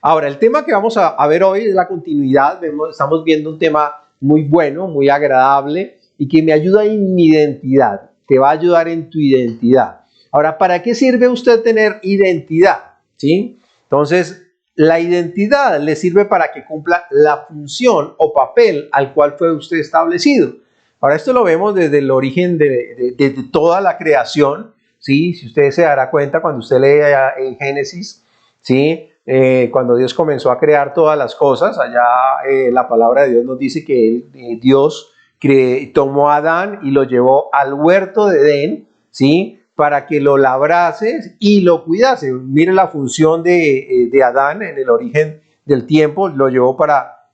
Ahora, el tema que vamos a ver hoy es la continuidad. Estamos viendo un tema muy bueno, muy agradable y que me ayuda en mi identidad. Te va a ayudar en tu identidad. Ahora, ¿para qué sirve usted tener identidad? ¿Sí? Entonces, la identidad le sirve para que cumpla la función o papel al cual fue usted establecido. Ahora, esto lo vemos desde el origen de toda la creación, ¿sí? Si usted se dará cuenta cuando usted lee en Génesis, ¿sí? Cuando Dios comenzó a crear todas las cosas, allá la palabra de Dios nos dice que Dios tomó a Adán y lo llevó al huerto de Edén, ¿sí? Para que lo labrase y lo cuidase. Mire la función de Adán en el origen del tiempo, lo llevó para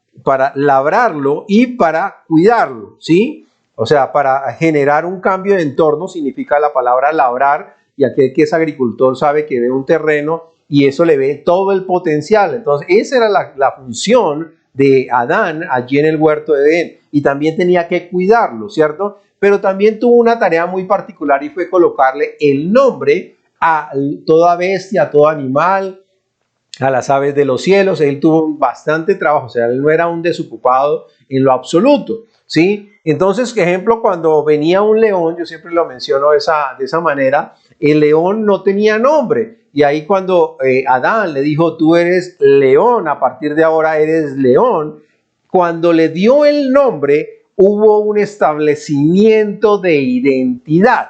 labrarlo y para cuidarlo, ¿sí? O sea, para generar un cambio de entorno significa la palabra labrar, y aquel que es agricultor sabe que ve un terreno y eso le ve todo el potencial. Entonces, esa era la función de Adán allí en el huerto de Edén, y también tenía que cuidarlo, ¿cierto? Pero también tuvo una tarea muy particular y fue colocarle el nombre a toda bestia, a todo animal, a las aves de los cielos. Él tuvo bastante trabajo, o sea, él no era un desocupado en lo absoluto, ¿sí? Entonces, ejemplo, cuando venía un león, yo siempre lo menciono de esa manera, el león no tenía nombre, y ahí cuando Adán le dijo, tú eres león, a partir de ahora eres león, cuando le dio el nombre, hubo un establecimiento de identidad,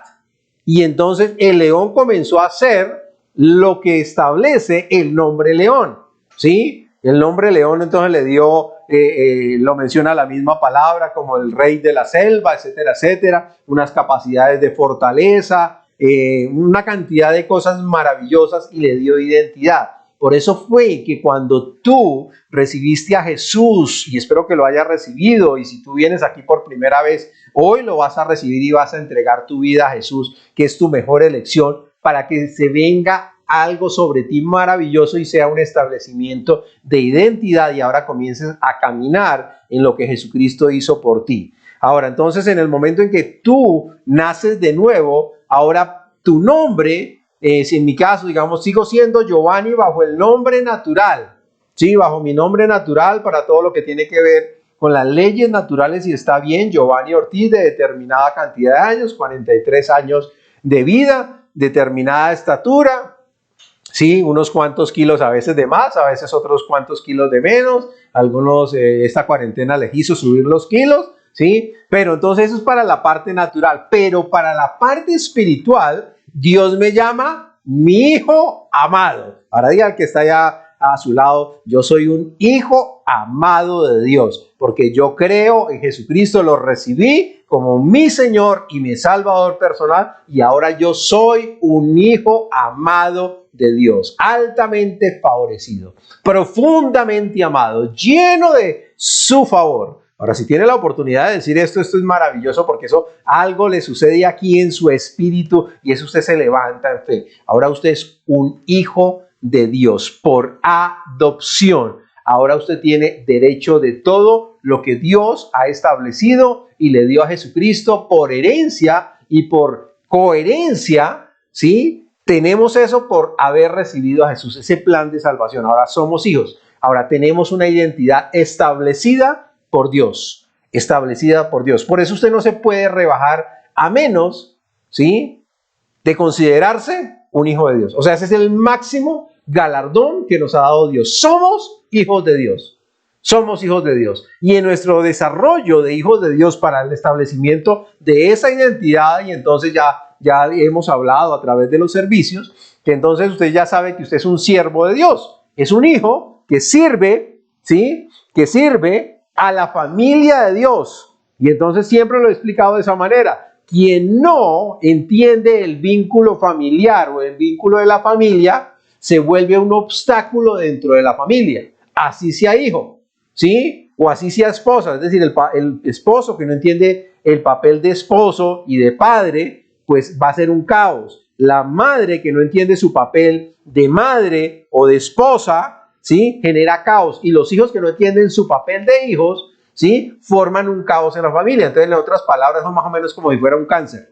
y entonces el león comenzó a ser lo que establece el nombre león, ¿sí? El nombre león entonces le dio, lo menciona la misma palabra, como el rey de la selva, etcétera, etcétera, unas capacidades de fortaleza, una cantidad de cosas maravillosas, y le dio identidad. Por eso fue que cuando tú recibiste a Jesús, y espero que lo hayas recibido, y si tú vienes aquí por primera vez, hoy lo vas a recibir y vas a entregar tu vida a Jesús, que es tu mejor elección, para que se venga algo sobre ti maravilloso y sea un establecimiento de identidad, y ahora comiences a caminar en lo que Jesucristo hizo por ti. Ahora, entonces, en el momento en que tú naces de nuevo, ahora tu nombre, si en mi caso, digamos, sigo siendo Giovanni bajo el nombre natural, ¿sí? Bajo mi nombre natural para todo lo que tiene que ver con las leyes naturales, y está bien, Giovanni Ortiz, de determinada cantidad de años, 43 años de vida, determinada estatura, sí, unos cuantos kilos a veces de más, a veces otros cuantos kilos de menos, algunos esta cuarentena les hizo subir los kilos, sí, pero entonces eso es para la parte natural, pero para la parte espiritual, Dios me llama mi hijo amado. Ahora diga al que está allá a su lado, yo soy un hijo amado de Dios, porque yo creo en Jesucristo, lo recibí como mi Señor y mi Salvador personal, y ahora yo soy un hijo amado de Dios, altamente favorecido, profundamente amado, lleno de su favor. Ahora, si tiene la oportunidad de decir esto es maravilloso, porque eso algo le sucede aquí en su espíritu, y eso usted se levanta en fe. Ahora usted es un hijo de Dios por adopción. Ahora usted tiene derecho de todo lo que Dios ha establecido y le dio a Jesucristo por herencia y por coherencia, ¿sí? Tenemos eso por haber recibido a Jesús, ese plan de salvación. Ahora somos hijos. Ahora tenemos una identidad establecida por Dios, establecida por Dios. Por eso usted no se puede rebajar a menos, ¿sí?, de considerarse un hijo de Dios. O sea, ese es el máximo galardón que nos ha dado Dios. Somos hijos de Dios. Somos hijos de Dios. Y en nuestro desarrollo de hijos de Dios para el establecimiento de esa identidad, y entonces ya hemos hablado a través de los servicios, que entonces usted ya sabe que usted es un siervo de Dios. Es un hijo que sirve, ¿sí?, que sirve a la familia de Dios. Y entonces siempre lo he explicado de esa manera. Quien no entiende el vínculo familiar o el vínculo de la familia, se vuelve un obstáculo dentro de la familia. Así sea hijo, ¿sí? O así sea esposa. Es decir, el esposo que no entiende el papel de esposo y de padre, pues va a ser un caos. La madre que no entiende su papel de madre o de esposa, ¿sí?, genera caos. Y los hijos que no entienden su papel de hijos, ¿sí?, forman un caos en la familia. Entonces, en otras palabras, son más o menos como si fuera un cáncer.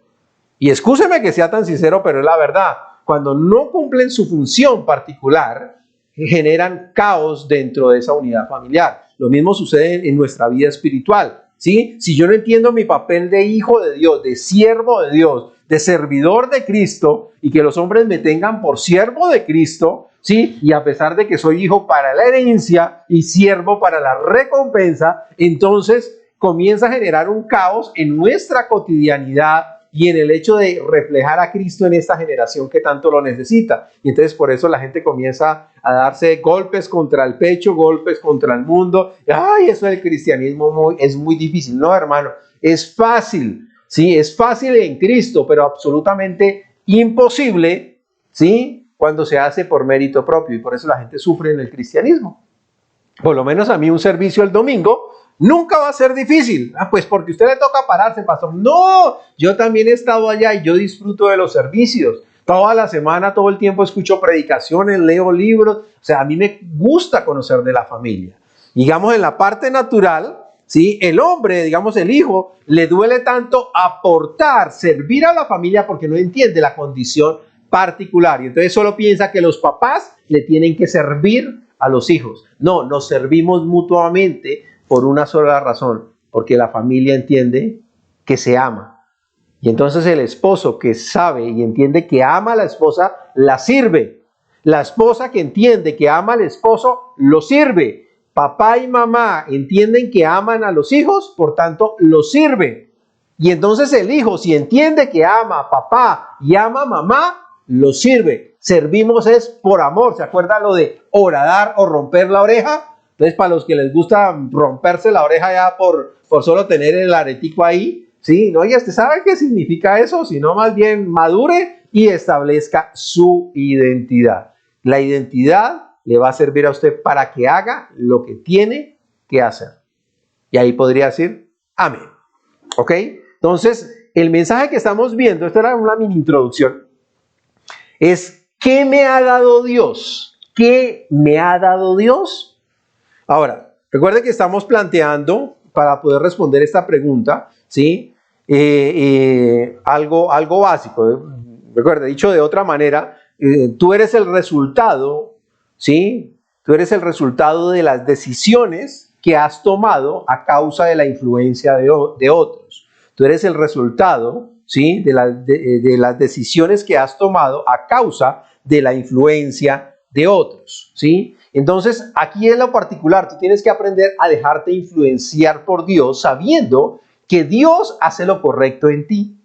Y excúseme que sea tan sincero, pero es la verdad. Cuando no cumplen su función particular, generan caos dentro de esa unidad familiar. Lo mismo sucede en nuestra vida espiritual, ¿sí? Si yo no entiendo mi papel de hijo de Dios, de siervo de Dios, de servidor de Cristo, y que los hombres me tengan por siervo de Cristo, ¿sí? Y a pesar de que soy hijo para la herencia y siervo para la recompensa, entonces comienza a generar un caos en nuestra cotidianidad y en el hecho de reflejar a Cristo en esta generación que tanto lo necesita. Y entonces por eso la gente comienza a darse golpes contra el pecho, golpes contra el mundo. Ay, eso del cristianismo es muy difícil. No, hermano, es fácil, ¿sí? Es fácil en Cristo, pero absolutamente imposible, ¿sí? Cuando se hace por mérito propio. Y por eso la gente sufre en el cristianismo. Por lo menos a mí un servicio el domingo nunca va a ser difícil. Pues porque a usted le toca pararse, pastor. No, yo también he estado allá y yo disfruto de los servicios. Toda la semana, todo el tiempo escucho predicaciones, leo libros. O sea, a mí me gusta conocer de la familia. Digamos, en la parte natural, ¿sí? El hombre, digamos el hijo, le duele tanto aportar, servir a la familia porque no entiende la condición particular. Y entonces solo piensa que los papás le tienen que servir a los hijos. No, nos servimos mutuamente por una sola razón, porque la familia entiende que se ama. Y entonces el esposo que sabe y entiende que ama a la esposa, la sirve. La esposa que entiende que ama al esposo, lo sirve. Papá y mamá entienden que aman a los hijos, por tanto, lo sirve. Y entonces el hijo, si entiende que ama a papá y ama a mamá, lo sirve. Servimos es por amor. ¿Se acuerda lo de horadar o romper la oreja? Entonces, para los que les gusta romperse la oreja ya por solo tener el aretico ahí, ¿sí? No, ya usted sabe qué significa eso, sino más bien madure y establezca su identidad. La identidad le va a servir a usted para que haga lo que tiene que hacer. Y ahí podría decir, amén. ¿Ok? Entonces, el mensaje que estamos viendo, esta era una mini introducción, es ¿qué me ha dado Dios? ¿Qué me ha dado Dios? Ahora, recuerde que estamos planteando, para poder responder esta pregunta, ¿sí? Algo básico. Recuerde, dicho de otra manera, tú eres el resultado, ¿sí? Tú eres el resultado de las decisiones que has tomado a causa de la influencia de otros. Tú eres el resultado, ¿sí? de las decisiones que has tomado a causa de la influencia de otros, ¿sí? Entonces, aquí en lo particular, tú tienes que aprender a dejarte influenciar por Dios, sabiendo que Dios hace lo correcto en ti,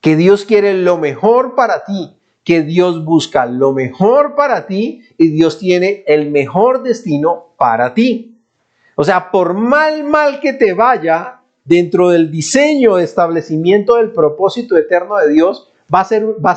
que Dios quiere lo mejor para ti, que Dios busca lo mejor para ti y Dios tiene el mejor destino para ti. O sea, por mal que te vaya dentro del diseño de establecimiento del propósito eterno de Dios, vas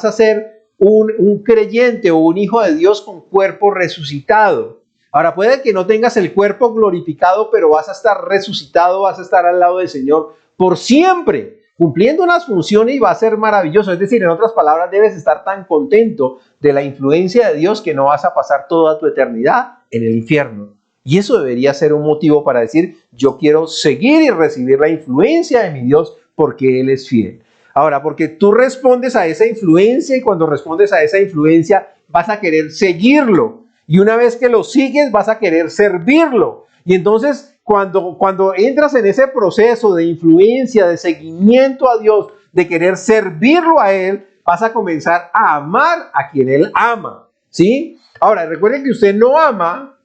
a ser un creyente o un hijo de Dios con cuerpo resucitado. Ahora, puede que no tengas el cuerpo glorificado, pero vas a estar resucitado, vas a estar al lado del Señor por siempre, cumpliendo unas funciones y va a ser maravilloso. Es decir, en otras palabras, debes estar tan contento de la influencia de Dios que no vas a pasar toda tu eternidad en el infierno. Y eso debería ser un motivo para decir, yo quiero seguir y recibir la influencia de mi Dios porque Él es fiel. Ahora, porque tú respondes a esa influencia y cuando respondes a esa influencia vas a querer seguirlo. Y una vez que lo sigues vas a querer servirlo. Y entonces cuando entras en ese proceso de influencia, de seguimiento a Dios, de querer servirlo a Él, vas a comenzar a amar a quien Él ama. ¿Sí? Ahora, recuerden que usted no ama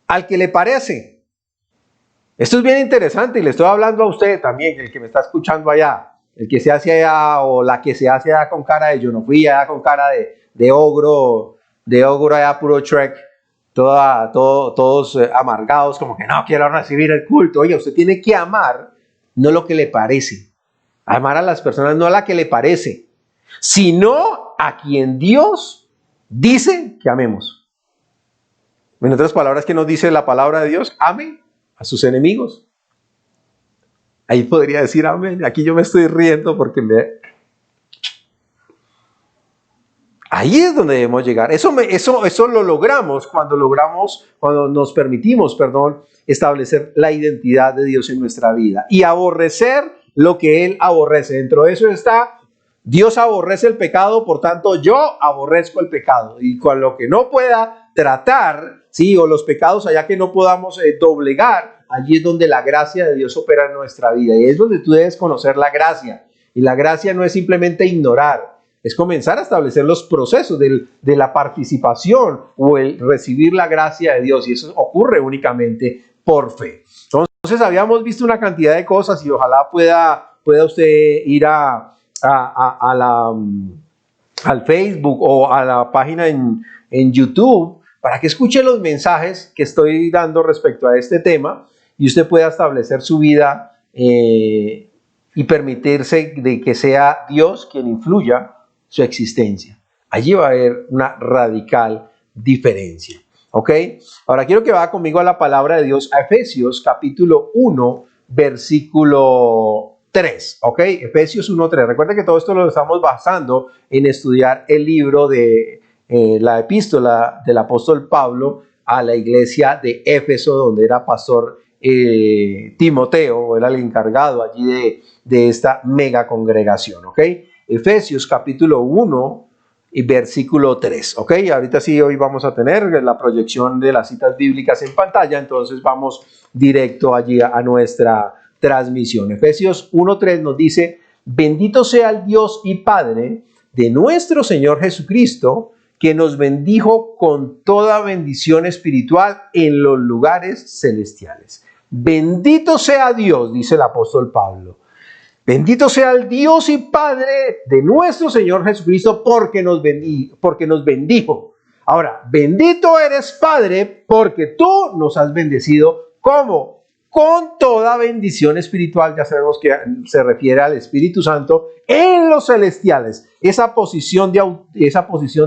al que le parece. Esto es bien interesante y le estoy hablando a usted también, el que me está escuchando allá, el que se hace allá o la que se hace allá con cara de yo no fui, allá con cara de ogro allá puro Shrek, todos amargados, como que no quiero recibir el culto. Oye, usted tiene que amar no lo que le parece, amar a las personas no a la que le parece, sino a quien Dios dice que amemos. En otras palabras, ¿qué nos dice la palabra de Dios? Amen a sus enemigos. Ahí podría decir amén. Aquí yo me estoy riendo porque ahí es donde debemos llegar. Eso lo logramos cuando nos permitimos, establecer la identidad de Dios en nuestra vida y aborrecer lo que Él aborrece. Dentro de eso está Dios aborrece el pecado, por tanto yo aborrezco el pecado. Y con lo que no pueda tratar, sí, o los pecados allá que no podamos doblegar, allí es donde la gracia de Dios opera en nuestra vida. Y es donde tú debes conocer la gracia. Y la gracia no es simplemente ignorar, es comenzar a establecer los procesos de la participación o el recibir la gracia de Dios. Y eso ocurre únicamente por fe. Entonces habíamos visto una cantidad de cosas y ojalá pueda usted ir al Facebook o a la página en YouTube para que escuche los mensajes que estoy dando respecto a este tema y usted pueda establecer su vida y permitirse de que sea Dios quien influya su existencia. Allí va a haber una radical diferencia. ¿Ok? Ahora quiero que vaya conmigo a la palabra de Dios, a Efesios capítulo 1, versículo 3. ¿Ok? Efesios 1, 3. Recuerda que todo esto lo estamos basando en estudiar el libro de la epístola del apóstol Pablo a la iglesia de Éfeso, donde era pastor Timoteo, era el encargado allí de esta mega congregación. ¿Ok? Efesios capítulo 1 y versículo 3, ¿ok? Ahorita sí, hoy vamos a tener la proyección de las citas bíblicas en pantalla, entonces vamos directo allí a nuestra transmisión. Efesios 1:3 nos dice: bendito sea el Dios y Padre de nuestro Señor Jesucristo, que nos bendijo con toda bendición espiritual en los lugares celestiales. Bendito sea Dios, dice el apóstol Pablo. Bendito sea el Dios y Padre de nuestro Señor Jesucristo porque nos bendijo. Ahora, bendito eres Padre porque tú nos has bendecido. ¿Cómo? Con toda bendición espiritual. Ya sabemos que se refiere al Espíritu Santo en los celestiales. Esa posición de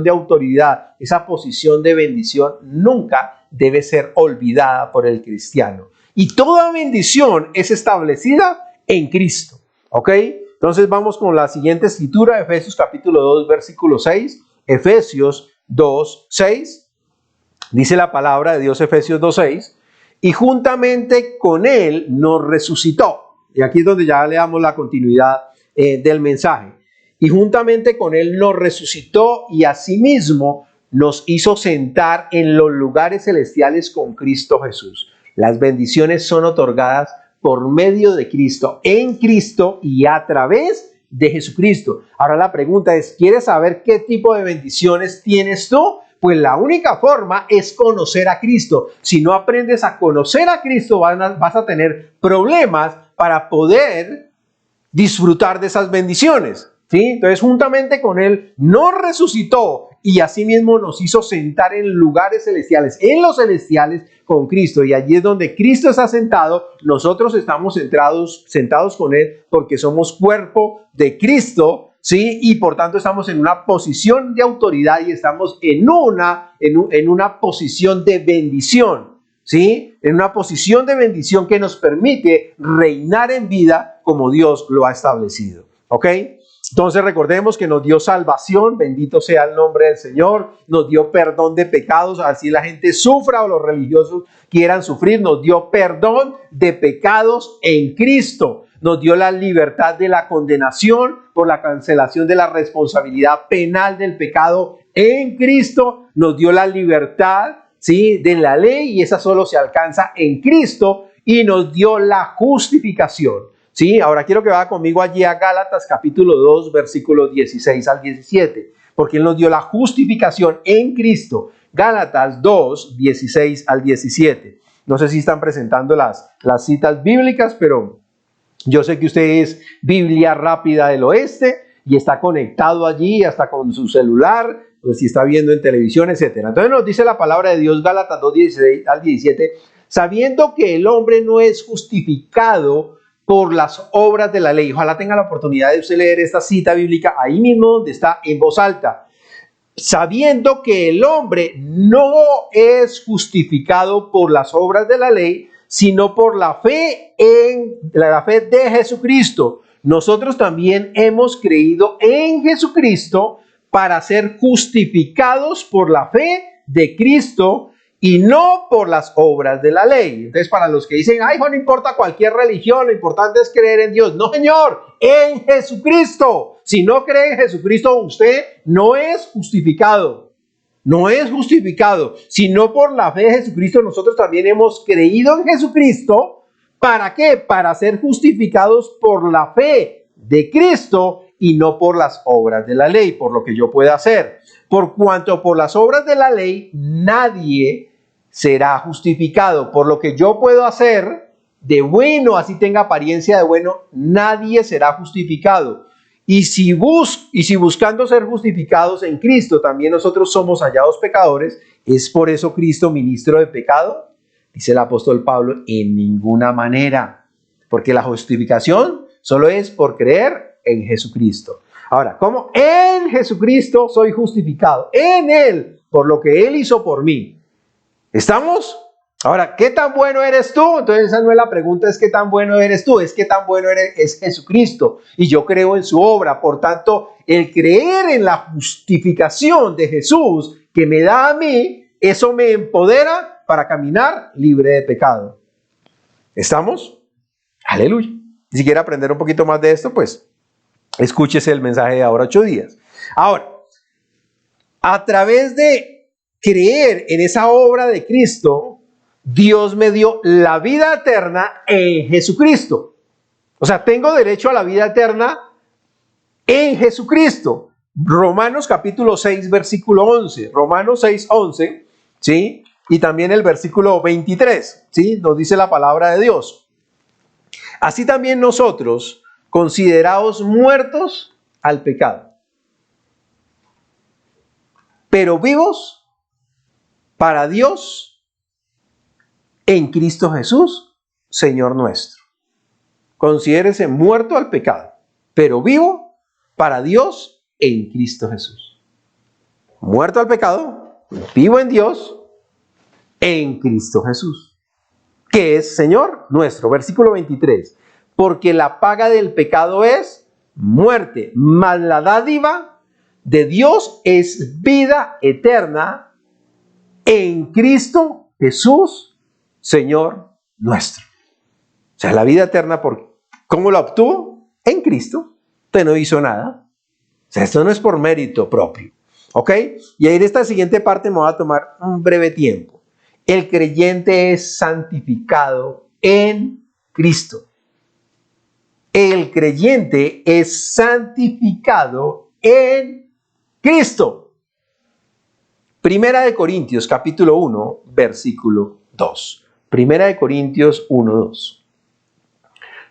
autoridad, esa posición de bendición nunca debe ser olvidada por el cristiano. Y toda bendición es establecida en Cristo. ¿Ok? Entonces vamos con la siguiente escritura, Efesios capítulo 2, versículo 6. Efesios 2, 6. Dice la palabra de Dios, Efesios 2, 6. Y juntamente con Él nos resucitó. Y aquí es donde ya le damos la continuidad del mensaje. Y juntamente con Él nos resucitó y asimismo nos hizo sentar en los lugares celestiales con Cristo Jesús. Las bendiciones son otorgadas por medio de Cristo, en Cristo y a través de Jesucristo. Ahora la pregunta es, ¿quieres saber qué tipo de bendiciones tienes tú? Pues la única forma es conocer a Cristo. Si no aprendes a conocer a Cristo, vas a tener problemas para poder disfrutar de esas bendiciones. ¿Sí? Entonces, juntamente con Él nos resucitó y asimismo nos hizo sentar en lugares celestiales, en los celestiales con Cristo. Y allí es donde Cristo está sentado. Nosotros estamos sentados con Él porque somos cuerpo de Cristo, ¿sí? Y por tanto estamos en una posición de autoridad y estamos en una posición de bendición, ¿sí? En una posición de bendición que nos permite reinar en vida como Dios lo ha establecido. ¿Ok? Entonces recordemos que nos dio salvación, bendito sea el nombre del Señor, nos dio perdón de pecados, así la gente sufra o los religiosos quieran sufrir, nos dio perdón de pecados en Cristo, nos dio la libertad de la condenación por la cancelación de la responsabilidad penal del pecado en Cristo, nos dio la libertad, ¿sí?, de la ley y esa solo se alcanza en Cristo y nos dio la justificación. Sí, ahora quiero que vaya conmigo allí a Gálatas capítulo 2, versículos 16 al 17, porque Él nos dio la justificación en Cristo. Gálatas 2, 16 al 17. No sé si están presentando las citas bíblicas, pero yo sé que usted es Biblia Rápida del Oeste y está conectado allí hasta con su celular, pues si está viendo en televisión, etcétera. Entonces nos dice la palabra de Dios, Gálatas 2, 16 al 17, sabiendo que el hombre no es justificado por las obras de la ley. Ojalá tenga la oportunidad de usted leer esta cita bíblica ahí mismo donde está en voz alta. Sabiendo que el hombre no es justificado por las obras de la ley, sino por la fe de Jesucristo. Nosotros también hemos creído en Jesucristo para ser justificados por la fe de Cristo y no por las obras de la ley. Entonces, para los que dicen, ay, no importa cualquier religión, lo importante es creer en Dios. No, señor, en Jesucristo. Si no cree en Jesucristo, usted no es justificado. No es justificado, sino por la fe de Jesucristo. Nosotros también hemos creído en Jesucristo. ¿Para qué? Para ser justificados por la fe de Cristo y no por las obras de la ley, por lo que yo pueda hacer. Por cuanto por las obras de la ley nadie será justificado. Por lo que yo puedo hacer de bueno, así tenga apariencia de bueno, nadie será justificado. Y si buscando ser justificados en Cristo, también nosotros somos hallados pecadores, ¿es por eso Cristo ministro de pecado? Dice el apóstol Pablo, en ninguna manera, porque la justificación solo es por creer en Jesucristo. Ahora, ¿cómo? En Jesucristo soy justificado, en Él, por lo que Él hizo por mí. ¿Estamos? Ahora, ¿qué tan bueno eres tú? Entonces esa no es la pregunta, es ¿qué tan bueno eres tú? Es ¿qué tan bueno es Jesucristo? Y yo creo en su obra. Por tanto, el creer en la justificación de Jesús que me da a mí, eso me empodera para caminar libre de pecado. ¿Estamos? Aleluya. Si quiere aprender un poquito más de esto, pues escúchese el mensaje de ahora 8 días. Ahora, a través de creer en esa obra de Cristo, Dios me dio la vida eterna en Jesucristo. O sea, tengo derecho a la vida eterna en Jesucristo. Romanos capítulo 6, versículo 11. Romanos 6, 11, ¿sí? Y también el versículo 23, ¿sí? Nos dice la palabra de Dios. Así también nosotros, considerados muertos al pecado, pero vivos para Dios en Cristo Jesús, Señor nuestro. Considérese muerto al pecado, pero vivo para Dios en Cristo Jesús. Muerto al pecado, vivo en Dios en Cristo Jesús, que es Señor nuestro. Versículo 23. Porque la paga del pecado es muerte, mas la dádiva de Dios es vida eterna en Cristo Jesús, Señor nuestro. O sea, la vida eterna, ¿cómo la obtuvo? En Cristo. Usted no hizo nada. O sea, esto no es por mérito propio. ¿Ok? Y ahí en esta siguiente parte me voy a tomar un breve tiempo. El creyente es santificado en Cristo. El creyente es santificado en Cristo. Primera de Corintios, capítulo 1, versículo 2. Primera de Corintios 1, 2.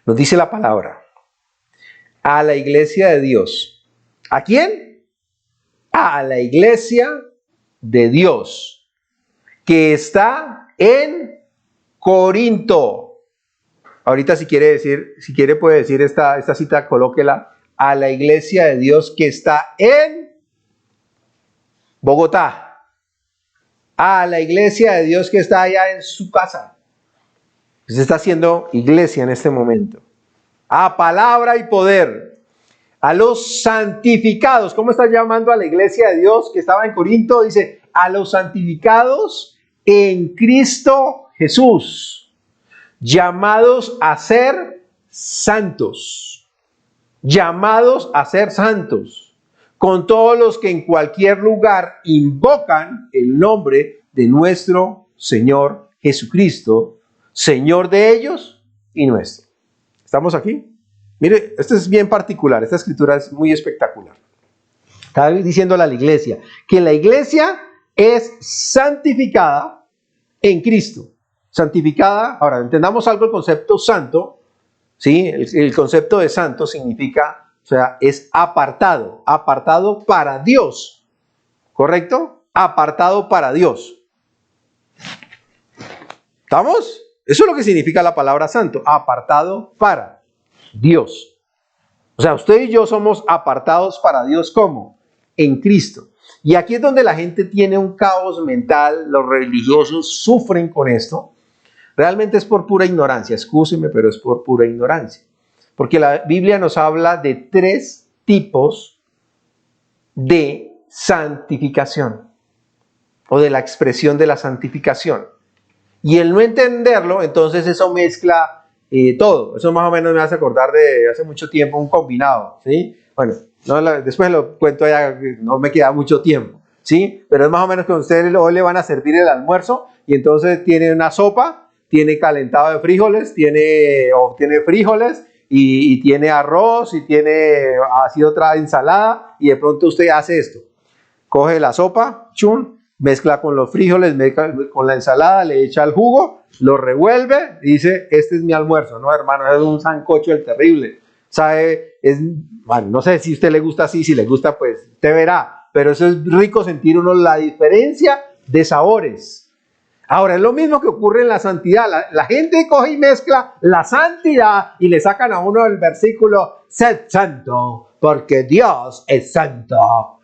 Nos dice la palabra. A la iglesia de Dios. ¿A quién? A la iglesia de Dios, que está en Corinto. Ahorita si quiere puede decir esta cita, colóquela. A la iglesia de Dios que está en Bogotá. A la iglesia de Dios que está allá en su casa. Se está haciendo iglesia en este momento. A palabra y poder. A los santificados. ¿Cómo está llamando a la iglesia de Dios que estaba en Corinto? Dice, a los santificados en Cristo Jesús, llamados a ser santos. Llamados a ser santos. Con todos los que en cualquier lugar invocan el nombre de nuestro Señor Jesucristo, Señor de ellos y nuestro. ¿Estamos aquí? Mire, esto es bien particular, esta escritura es muy espectacular. Está diciéndole a la iglesia que la iglesia es santificada en Cristo. Santificada, ahora entendamos algo el concepto santo, ¿sí? El concepto de santo significa, o sea, es apartado para Dios, ¿correcto? Apartado para Dios. ¿Estamos? Eso es lo que significa la palabra santo, apartado para Dios. O sea, usted y yo somos apartados para Dios, ¿cómo? En Cristo. Y aquí es donde la gente tiene un caos mental, los religiosos sufren con esto. Realmente es por pura ignorancia, excúseme, pero es por pura ignorancia. Porque la Biblia nos habla de 3 tipos de santificación. o de la expresión de la santificación. Y el no entenderlo, entonces eso mezcla todo. Eso más o menos me hace acordar de hace mucho tiempo un combinado, ¿sí? Bueno, después lo cuento ya, no me queda mucho tiempo, ¿sí? Pero es más o menos que ustedes hoy le van a servir el almuerzo y entonces tiene una sopa, tiene calentado de frijoles, tiene frijoles y tiene arroz y tiene así otra ensalada y de pronto usted hace esto. Coge la sopa, chun, mezcla con los frijoles, mezcla con la ensalada, le echa el jugo, lo revuelve y dice, este es mi almuerzo. No, hermano, es un sancocho del terrible. ¿Sabe? Bueno, no sé si a usted le gusta así, si le gusta, pues te verá. Pero eso es rico sentir uno la diferencia de sabores. Ahora, es lo mismo que ocurre en la santidad. La gente coge y mezcla la santidad y le sacan a uno el versículo, sed santo, porque Dios es santo.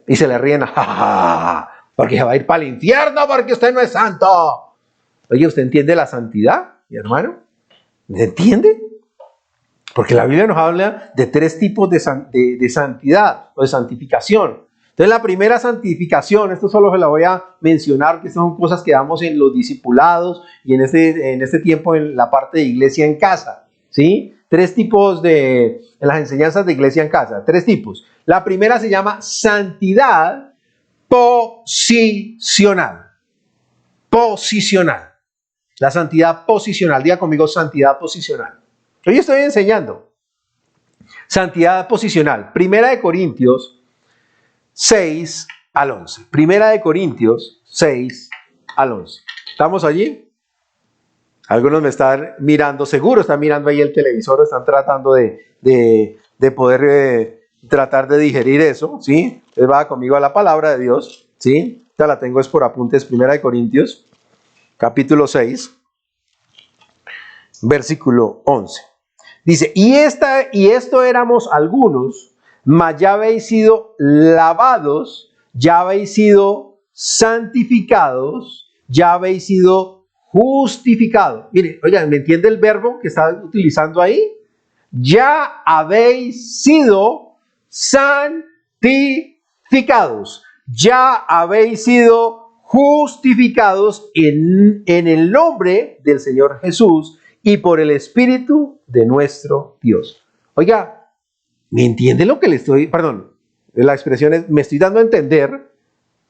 Y se le ríen, ¡ja, ja, ja! Porque se va a ir para el infierno porque usted no es santo. Oye, ¿usted entiende la santidad, mi hermano? ¿Me entiende? Porque la Biblia nos habla de 3 tipos de santidad o de santificación. Entonces la primera santificación, esto solo se la voy a mencionar, que son cosas que damos en los discipulados y en este tiempo en la parte de iglesia en casa, ¿sí? 3 tipos en las enseñanzas de iglesia en casa, 3 tipos. La primera se llama santidad posicional. Posicional. La santidad posicional. Diga conmigo santidad posicional. Hoy estoy enseñando santidad posicional. Primera de Corintios 6 al 11. Primera de Corintios 6 al 11. ¿Estamos allí? Algunos me están mirando, seguro están mirando ahí el televisor, están tratando de poder tratar de digerir eso, ¿sí? Entonces va conmigo a la palabra de Dios, ¿sí? Ya la tengo es por apuntes, Primera de Corintios, capítulo 6, versículo 11. Dice, y esto éramos algunos, mas ya habéis sido lavados, ya habéis sido santificados, ya habéis sido justificados. Mire, oigan, ¿me entiende el verbo que está utilizando ahí? Ya habéis sido santificados, ya habéis sido justificados en el nombre del Señor Jesús y por el Espíritu de nuestro Dios. Oiga, ¿me entiende lo que le estoy, la expresión es, me estoy dando a entender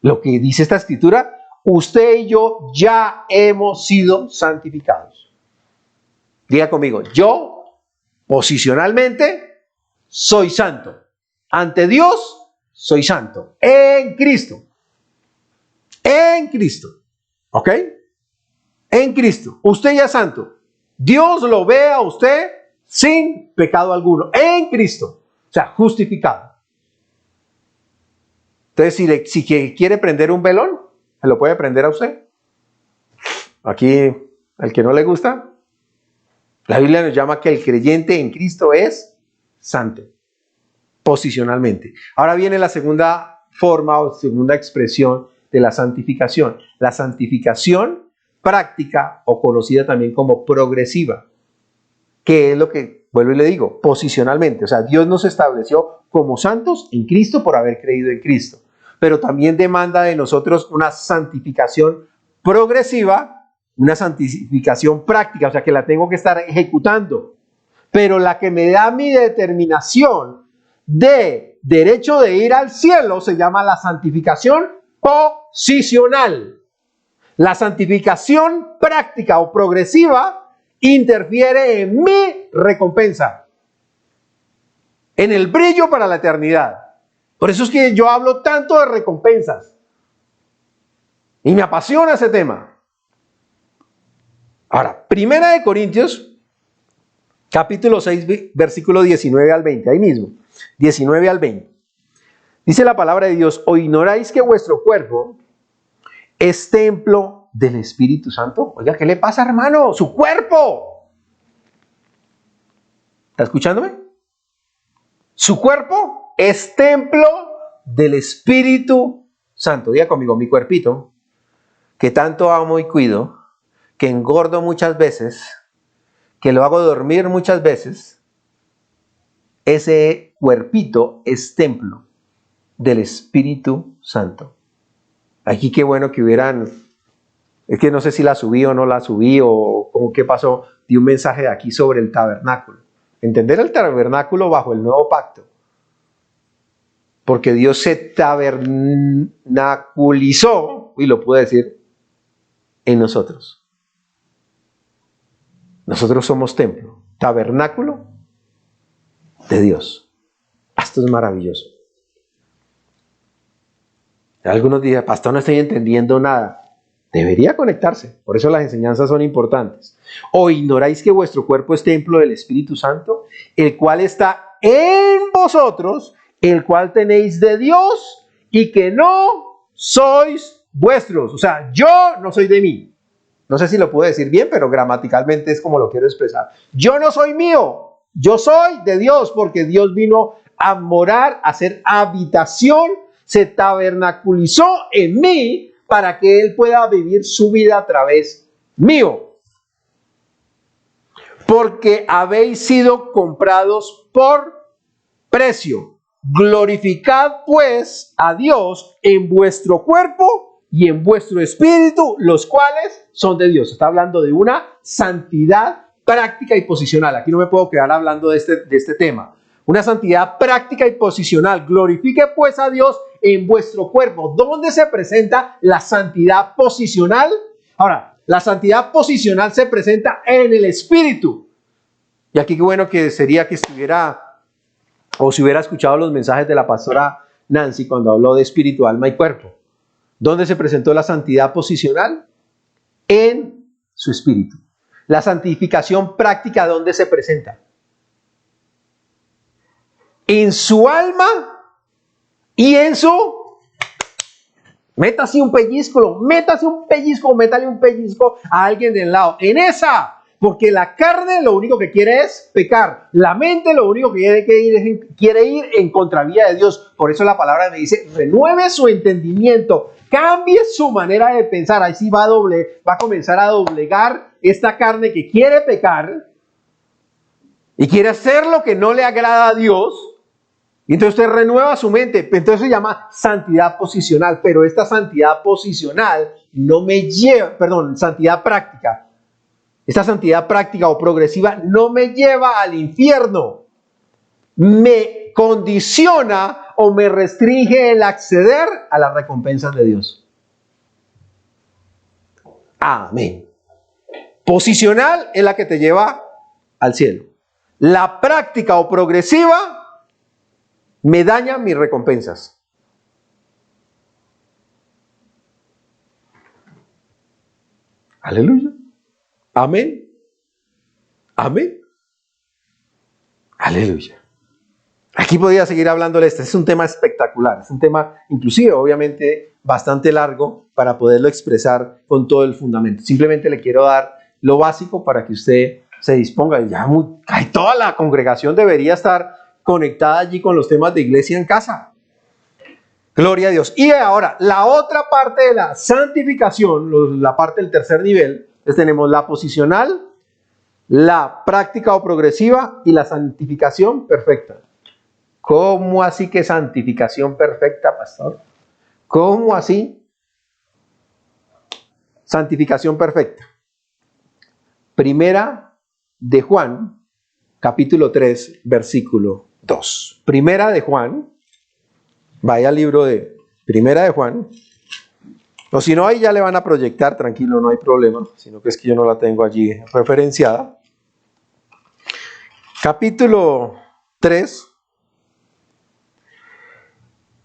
lo que dice esta escritura? Usted y yo ya hemos sido santificados. Diga conmigo, yo posicionalmente soy santo. Ante Dios soy santo. En Cristo. En Cristo. ¿Ok? En Cristo. Usted ya es santo. Dios lo ve a usted sin pecado alguno. En Cristo. O sea, justificado. Entonces, si quiere prender un velón, ¿se lo puede prender a usted? Aquí, al que no le gusta, la Biblia nos llama que el creyente en Cristo es santo, posicionalmente. Ahora viene la segunda forma o segunda expresión de la santificación. La santificación práctica o conocida también como progresiva, que es lo que, vuelvo y le digo, posicionalmente. O sea, Dios nos estableció como santos en Cristo por haber creído en Cristo. Pero también demanda de nosotros una santificación progresiva, una santificación práctica, o sea, que la tengo que estar ejecutando. Pero la que me da mi determinación de derecho de ir al cielo se llama la santificación posicional. La santificación práctica o progresiva interfiere en mi recompensa, en el brillo para la eternidad. Por eso es que yo hablo tanto de recompensas y me apasiona ese tema. Ahora, Primera de Corintios, capítulo 6, versículo 19 al 20, ahí mismo, 19 al 20. Dice la palabra de Dios, ¿o ignoráis que vuestro cuerpo es templo del Espíritu Santo? Oiga, ¿qué le pasa, hermano? ¡Su cuerpo! ¿Está escuchándome? Su cuerpo es templo del Espíritu Santo. Diga conmigo, mi cuerpito, que tanto amo y cuido, que engordo muchas veces, que lo hago dormir muchas veces, ese cuerpito es templo del Espíritu Santo. Aquí qué bueno que hubieran, es que no sé si la subí o no la subí o como qué pasó, di un mensaje de aquí sobre el tabernáculo. Entender el tabernáculo bajo el nuevo pacto. Porque Dios se tabernaculizó, y lo pude decir, en nosotros. Nosotros somos templo, tabernáculo de Dios. Esto es maravilloso. Algunos dicen, pastor, no estoy entendiendo nada. Debería conectarse, por eso las enseñanzas son importantes. ¿O ignoráis que vuestro cuerpo es templo del Espíritu Santo, el cual está en vosotros, el cual tenéis de Dios y que no sois vuestros? O sea, yo no soy de mí. No sé si lo puedo decir bien, pero gramaticalmente es como lo quiero expresar. Yo no soy mío, yo soy de Dios, porque Dios vino a morar, a hacer habitación, se tabernaculizó en mí para que Él pueda vivir su vida a través mío. Porque habéis sido comprados por precio. Glorificad pues a Dios en vuestro cuerpo y en vuestro espíritu, los cuales son de Dios. Está hablando de una santidad práctica y posicional. Aquí no me puedo quedar hablando de este tema. Una santidad práctica y posicional. Glorifique pues a Dios en vuestro cuerpo. ¿Dónde se presenta la santidad posicional? Ahora, la santidad posicional se presenta en el espíritu. Y aquí qué bueno que sería que estuviera, o si hubiera escuchado los mensajes de la pastora Nancy cuando habló de espíritu, alma y cuerpo. ¿Dónde se presentó la santidad posicional? En su espíritu. La santificación práctica, ¿dónde se presenta? En su alma y en su... Métale un pellizco a alguien del lado. En esa, porque la carne lo único que quiere es pecar. La mente lo único que quiere ir en contravía de Dios. Por eso la palabra me dice, renueve su entendimiento, cambie su manera de pensar. Ahí sí va a comenzar a doblegar esta carne que quiere pecar y quiere hacer lo que no le agrada a Dios. Y entonces usted renueva su mente. Entonces se llama santidad posicional. Pero esta santidad posicional no me lleva, santidad práctica. Esta santidad práctica o progresiva no me lleva al infierno. Me condiciona o me restringe el acceder a las recompensas de Dios. Amén. Posicional es la que te lleva al cielo. La práctica o progresiva me daña mis recompensas. Aleluya. Amén. Amén. Aleluya. Aquí podría seguir hablándole. Este es un tema espectacular. Es un tema, inclusive, obviamente, bastante largo para poderlo expresar con todo el fundamento. Simplemente le quiero dar lo básico para que usted se disponga. Toda la congregación debería estar conectada allí con los temas de iglesia en casa. Gloria a Dios. Y ahora, la otra parte de la santificación, la parte del tercer nivel, tenemos la posicional, la práctica o progresiva y la santificación perfecta. ¿Cómo así que santificación perfecta, pastor? ¿Cómo así? Santificación perfecta. Primera de Juan, capítulo 3, versículo 2. Primera de Juan, vaya al libro de Primera de Juan, o si no, ahí ya le van a proyectar, tranquilo, no hay problema, sino que es que yo no la tengo allí referenciada. Capítulo 3,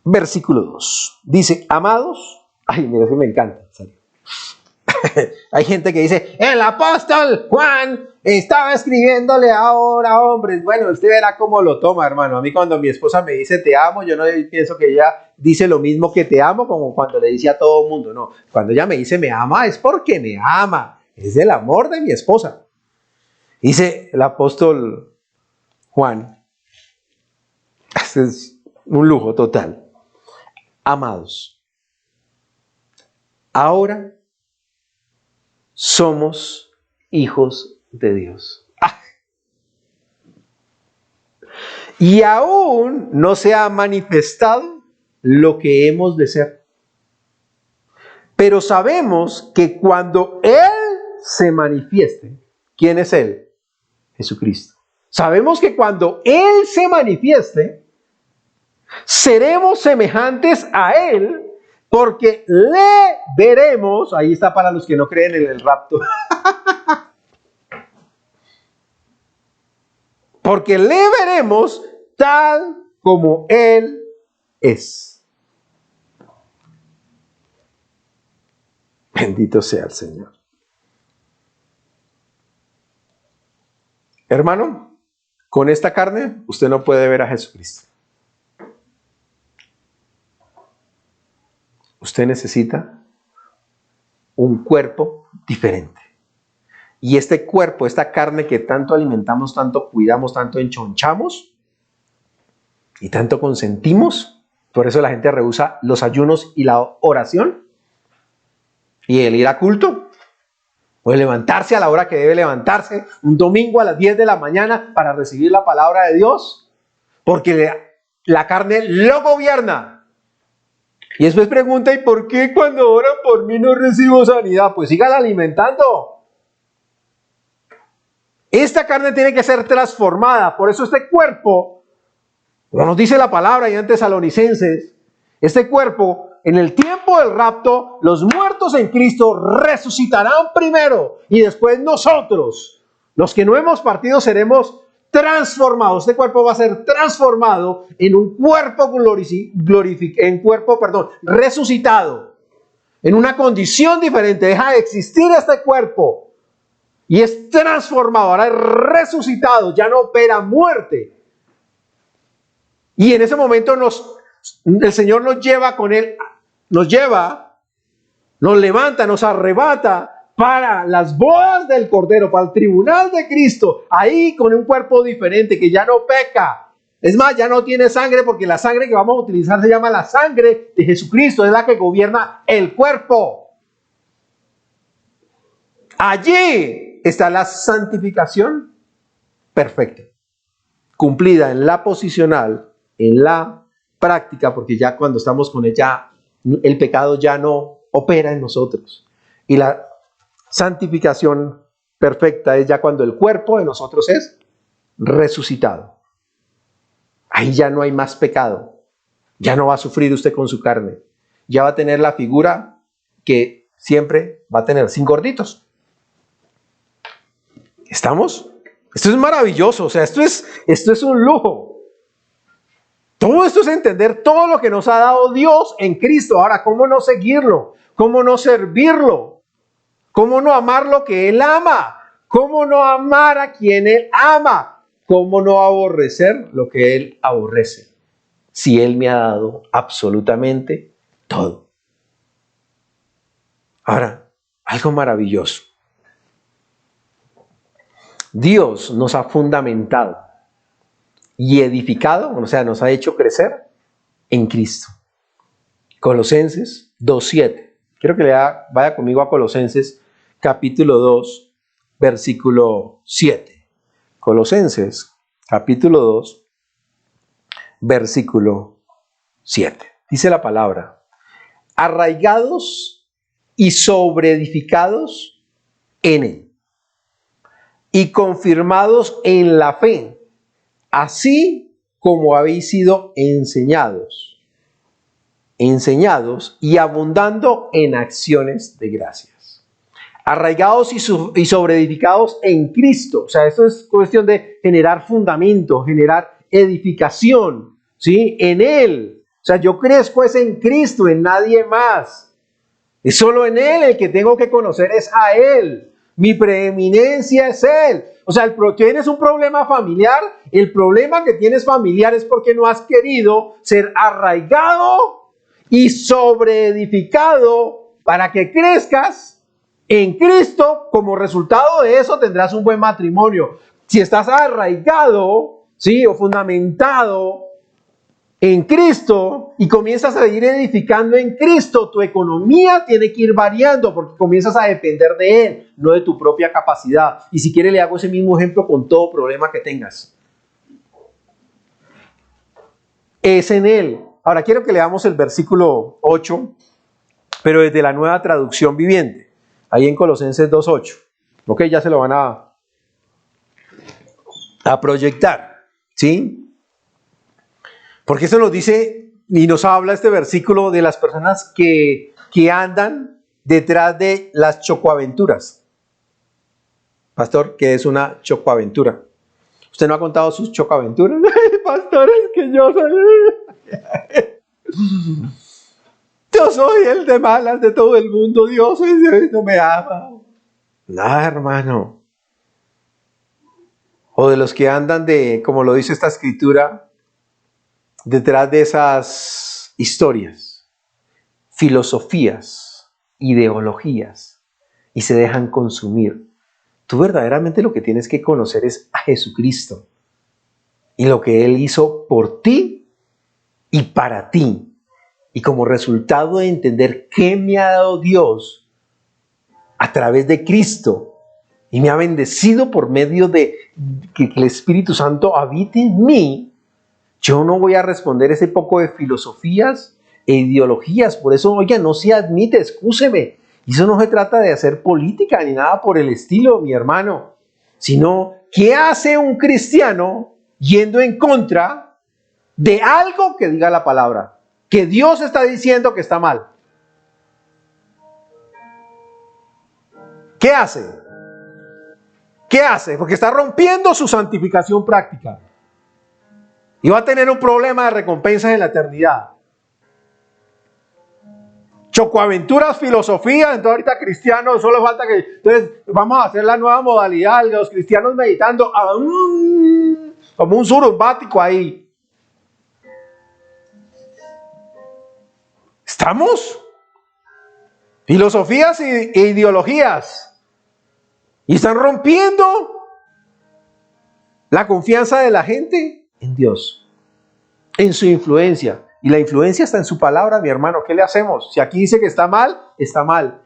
versículo 2. Dice, amados, ay, mira, eso me encanta. Hay gente que dice, el apóstol Juan estaba escribiéndole ahora a hombres. Bueno, usted verá cómo lo toma, hermano. A mí cuando mi esposa me dice te amo, yo no pienso que ella dice lo mismo que te amo como cuando le dice a todo el mundo. No, cuando ella me dice me ama es porque me ama. Es el amor de mi esposa. Dice el apóstol Juan. Este es un lujo total. Amados, ahora somos hijos de Dios. Y aún no se ha manifestado lo que hemos de ser. Pero sabemos que cuando Él se manifieste, ¿quién es Él? Jesucristo. Sabemos que cuando Él se manifieste, seremos semejantes a Él, porque le veremos. Ahí está para los que no creen en el rapto. Porque le veremos tal como Él es. Bendito sea el Señor. Hermano, con esta carne usted no puede ver a Jesucristo. Usted necesita un cuerpo diferente. Y este cuerpo, esta carne que tanto alimentamos, tanto cuidamos, tanto enchonchamos y tanto consentimos, por eso la gente rehúsa los ayunos y la oración y el ir a culto, o el levantarse a la hora que debe levantarse, un domingo a las 10 de la mañana para recibir la palabra de Dios, porque la carne lo gobierna. Y después pregunta, ¿y por qué cuando oran por mí no recibo sanidad? Pues sígala alimentando. Esta carne tiene que ser transformada. Por eso este cuerpo, como nos dice la palabra y en Tesalonicenses, este cuerpo, en el tiempo del rapto, los muertos en Cristo resucitarán primero y después nosotros, los que no hemos partido, seremos transformados. Este cuerpo va a ser transformado en un cuerpo resucitado, en una condición diferente. Deja de existir este cuerpo y es transformado, ahora es resucitado, ya no opera muerte. Y en ese momento el Señor nos lleva con Él, nos levanta, nos arrebata para las bodas del Cordero, para el tribunal de Cristo, ahí con un cuerpo diferente que ya no peca. Es más, ya no tiene sangre, porque la sangre que vamos a utilizar se llama la sangre de Jesucristo, es la que gobierna el cuerpo. Allí está la santificación perfecta, cumplida en la posicional, en la práctica, porque ya cuando estamos con ella, el pecado ya no opera en nosotros. Y la santificación perfecta es ya cuando el cuerpo de nosotros es resucitado. Ahí ya no hay más pecado. Ya no va a sufrir usted con su carne. Ya va a tener la figura que siempre va a tener, sin gorditos. ¿Estamos? Esto es maravilloso. O sea, esto es un lujo. Todo esto es entender todo lo que nos ha dado Dios en Cristo. Ahora, ¿cómo no seguirlo? ¿Cómo no servirlo? ¿Cómo no amar lo que Él ama? ¿Cómo no amar a quien Él ama? ¿Cómo no aborrecer lo que Él aborrece? Si Él me ha dado absolutamente todo. Ahora, algo maravilloso. Dios nos ha fundamentado y edificado, o sea, nos ha hecho crecer en Cristo. Colosenses 2:7. Quiero que vaya conmigo a Colosenses capítulo 2, versículo 7. Colosenses capítulo 2, versículo 7. Dice la palabra: arraigados y sobreedificados en Él, y confirmados en la fe, así como habéis sido enseñados y abundando en acciones de gracias. Arraigados y sobreedificados en Cristo. O sea, esto es cuestión de generar fundamento, generar edificación, ¿sí? En Él. O sea, yo crezco es en Cristo, en nadie más. Es solo en Él el que tengo que conocer, es a Él. Mi preeminencia es Él. O sea, tienes un problema familiar, el problema que tienes familiar es porque no has querido ser arraigado y sobreedificado para que crezcas en Cristo. Como resultado de eso tendrás un buen matrimonio. Si estás arraigado, ¿sí?, o fundamentado en Cristo y comienzas a ir edificando en Cristo, tu economía tiene que ir variando porque comienzas a depender de Él, no de tu propia capacidad. Y si quiere le hago ese mismo ejemplo con todo problema que tengas. Es en Él. Ahora quiero que leamos el versículo 8, pero desde la Nueva Traducción Viviente, ahí en Colosenses 2:8. Ok, ya se lo van a proyectar, ¿sí? Porque eso nos dice y nos habla este versículo de las personas que andan detrás de las chocoaventuras. Pastor, ¿qué es una chocoaventura? ¿Usted no ha contado sus chocoaventuras? Pastor, es que yo soy el de malas de todo el mundo. Dios no me ama. Nada, hermano. O de los que andan como lo dice esta escritura, detrás de esas historias, filosofías, ideologías, y se dejan consumir. Tú verdaderamente lo que tienes que conocer es a Jesucristo y lo que Él hizo por ti y para ti. Y como resultado de entender qué me ha dado Dios a través de Cristo y me ha bendecido por medio de que el Espíritu Santo habite en mí, yo no voy a responder ese poco de filosofías e ideologías. Por eso, oiga, no se admite, excúseme. Y eso no se trata de hacer política ni nada por el estilo, mi hermano. Sino, ¿qué hace un cristiano yendo en contra de algo que diga la palabra? Que Dios está diciendo que está mal. ¿Qué hace? ¿Qué hace? Porque está rompiendo su santificación práctica. Y va a tener un problema de recompensas en la eternidad. Chocoaventuras, filosofía, entonces ahorita cristianos, solo falta que, entonces vamos a hacer la nueva modalidad, los cristianos meditando, como un surumbático ahí. ¿Estamos? Filosofías e ideologías. Y están rompiendo la confianza de la gente en Dios, en su influencia. Y la influencia está en su palabra, mi hermano. ¿Qué le hacemos? Si aquí dice que está mal, está mal.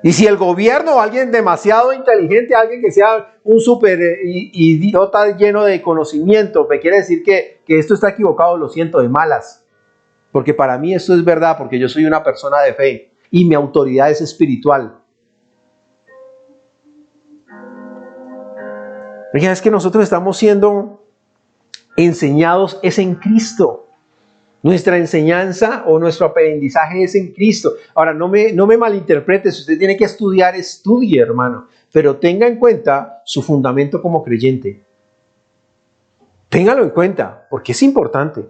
Y si el gobierno o alguien demasiado inteligente, alguien que sea un súper idiota lleno de conocimiento, me quiere decir que esto está equivocado, lo siento, de malas. Porque para mí esto es verdad, porque yo soy una persona de fe y mi autoridad es espiritual. Oiga, es que nosotros estamos siendo enseñados es en Cristo. Nuestra enseñanza o nuestro aprendizaje es en Cristo. Ahora, no me malinterprete, si usted tiene que estudiar, estudie, hermano. Pero tenga en cuenta su fundamento como creyente. Téngalo en cuenta, porque es importante.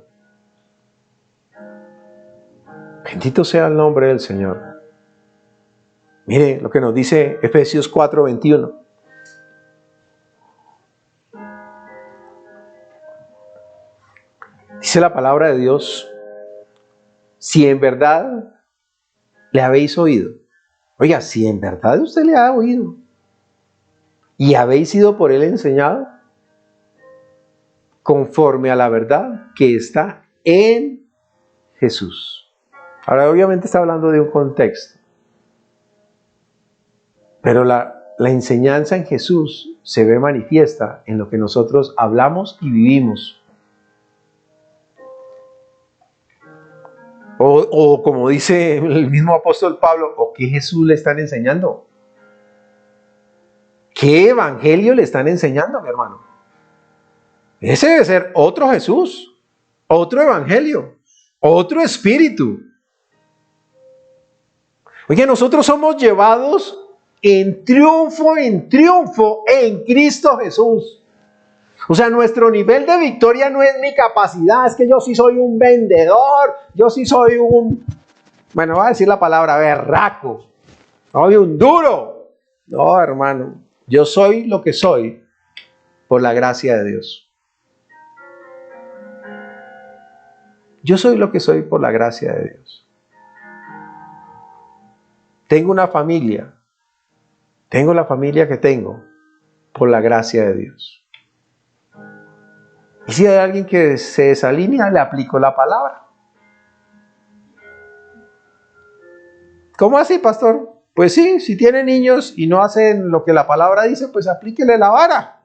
Bendito sea el nombre del Señor. Mire lo que nos dice Efesios 4:21. Dice la palabra de Dios, si en verdad le habéis oído, oiga, si en verdad usted le ha oído y habéis sido por él enseñado, conforme a la verdad que está en Jesús. Ahora, obviamente está hablando de un contexto, pero la enseñanza en Jesús se ve manifiesta en lo que nosotros hablamos y vivimos. O como dice el mismo apóstol Pablo, ¿o qué Jesús le están enseñando? ¿Qué evangelio le están enseñando, mi hermano? Ese debe ser otro Jesús, otro evangelio, otro espíritu. Oye, nosotros somos llevados en triunfo en Cristo Jesús. O sea, nuestro nivel de victoria no es mi capacidad, es que yo sí soy un vendedor, yo sí soy bueno, voy a decir la palabra, berraco, soy un duro. No, hermano, yo soy lo que soy por la gracia de Dios. Yo soy lo que soy por la gracia de Dios. Tengo una familia, tengo la familia que tengo por la gracia de Dios. Y si hay alguien que se desalinea, le aplico la palabra. ¿Cómo así, pastor? Pues sí, si tiene niños y no hacen lo que la palabra dice, pues aplíquele la vara.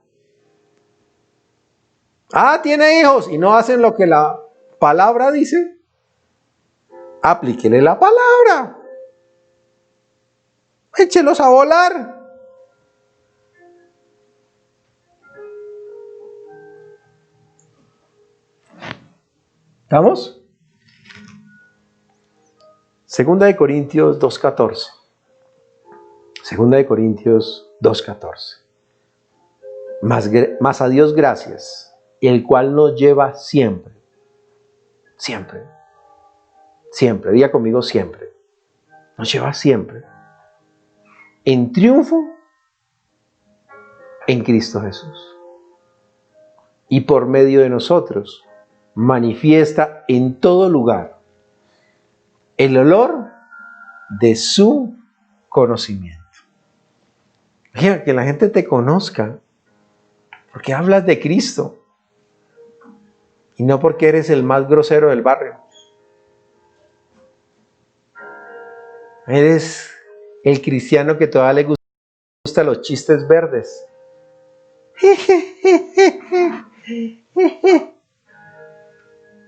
Ah, tiene hijos y no hacen lo que palabra dice, aplíquele la palabra. Échelos a volar. ¿Estamos? Segunda de Corintios 2:14. Segunda de Corintios 2:14. Mas a Dios gracias, el cual nos lleva siempre, siempre, siempre, diga conmigo siempre, nos lleva siempre en triunfo en Cristo Jesús. Y por medio de nosotros manifiesta en todo lugar el olor de su conocimiento. Mira, que la gente te conozca porque hablas de Cristo y no porque eres el más grosero del barrio. Eres el cristiano que todavía le gustan los chistes verdes.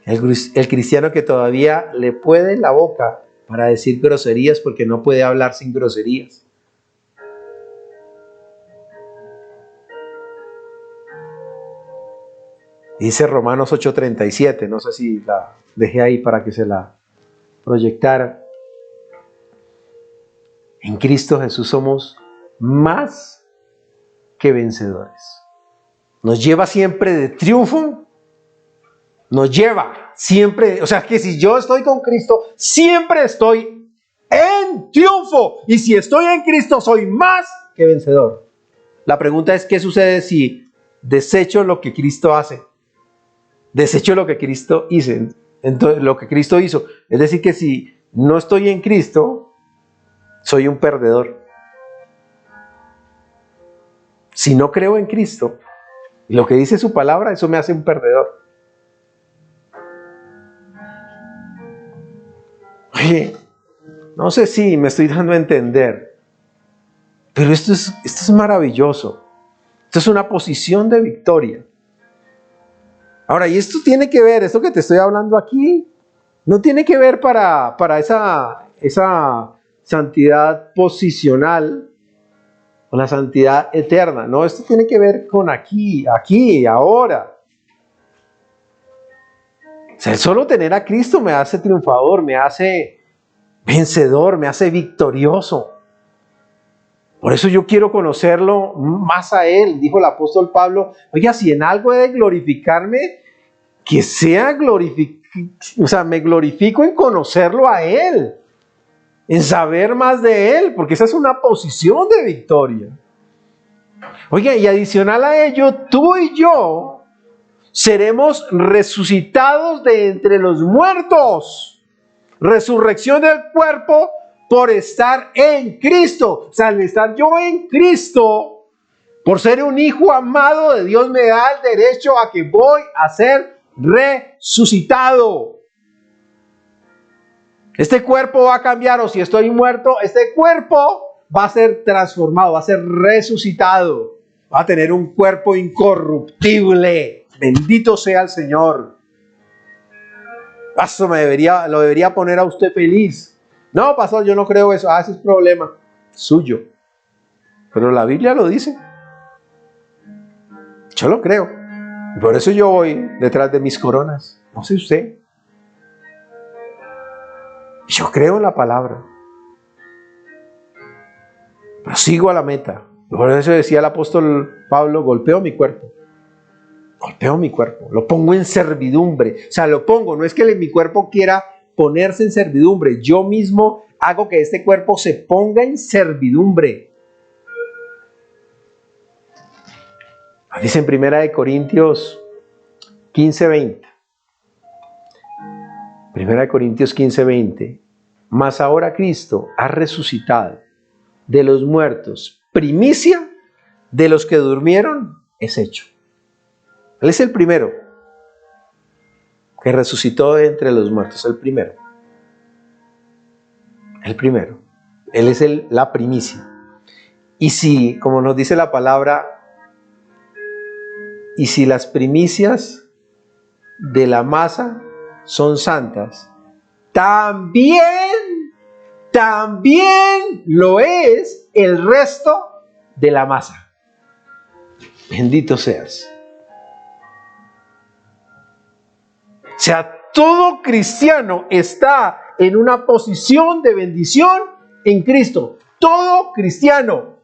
El cristiano que todavía le puede la boca para decir groserías porque no puede hablar sin groserías. Dice Romanos 8:37, no sé si la dejé ahí para que se la proyectara. En Cristo Jesús somos más que vencedores. Nos lleva siempre de triunfo. Nos lleva siempre, o sea que si yo estoy con Cristo, siempre estoy en triunfo. Y si estoy en Cristo, soy más que vencedor. La pregunta es, ¿qué sucede si desecho lo que Cristo hace? Desecho lo que Cristo hizo. Entonces, lo que Cristo hizo. Es decir, que si no estoy en Cristo, soy un perdedor. Si no creo en Cristo, y lo que dice su palabra, eso me hace un perdedor. Oye, no sé si me estoy dando a entender, pero esto es maravilloso. Esto es una posición de victoria. Ahora, y esto tiene que ver, esto que te estoy hablando aquí, no tiene que ver para esa santidad posicional o la santidad eterna. No, esto tiene que ver con aquí, ahora. O sea, el solo tener a Cristo me hace triunfador, me hace vencedor, me hace victorioso. Por eso yo quiero conocerlo más a Él. Dijo el apóstol Pablo, oiga, si en algo he de glorificarme, que sea me glorifico en conocerlo a Él, en saber más de Él, porque esa es una posición de victoria. Oiga, y adicional a ello, tú y yo seremos resucitados de entre los muertos. Resurrección del cuerpo por estar en Cristo. O sea, al estar yo en Cristo, por ser un hijo amado de Dios, me da el derecho a que voy a ser resucitado. Este cuerpo va a cambiar, o si estoy muerto, este cuerpo va a ser transformado, va a ser resucitado. Va a tener un cuerpo incorruptible. Bendito sea el Señor. Eso lo debería poner a usted feliz. No, pastor, yo no creo eso. Ese es problema suyo. Pero la Biblia lo dice. Yo lo creo. Y por eso yo voy detrás de mis coronas. No sé usted. Yo creo en la palabra. Pero sigo a la meta. Por eso decía el apóstol Pablo, golpeo mi cuerpo. Golpeo mi cuerpo. Lo pongo en servidumbre. O sea, lo pongo. No es que mi cuerpo quiera ponerse en servidumbre. Yo mismo hago que este cuerpo se ponga en servidumbre. Dice en 1 Corintios 15:20. 1 Corintios 15:20. Mas ahora Cristo ha resucitado de los muertos. Primicia de los que durmieron es hecho. Él es el primero que resucitó de entre los muertos. El primero. El primero. Él es la primicia. Y si, como nos dice la palabra, y si las primicias de la masa son santas, también lo es el resto de la masa. Bendito seas. O sea, todo cristiano está en una posición de bendición en Cristo. Todo cristiano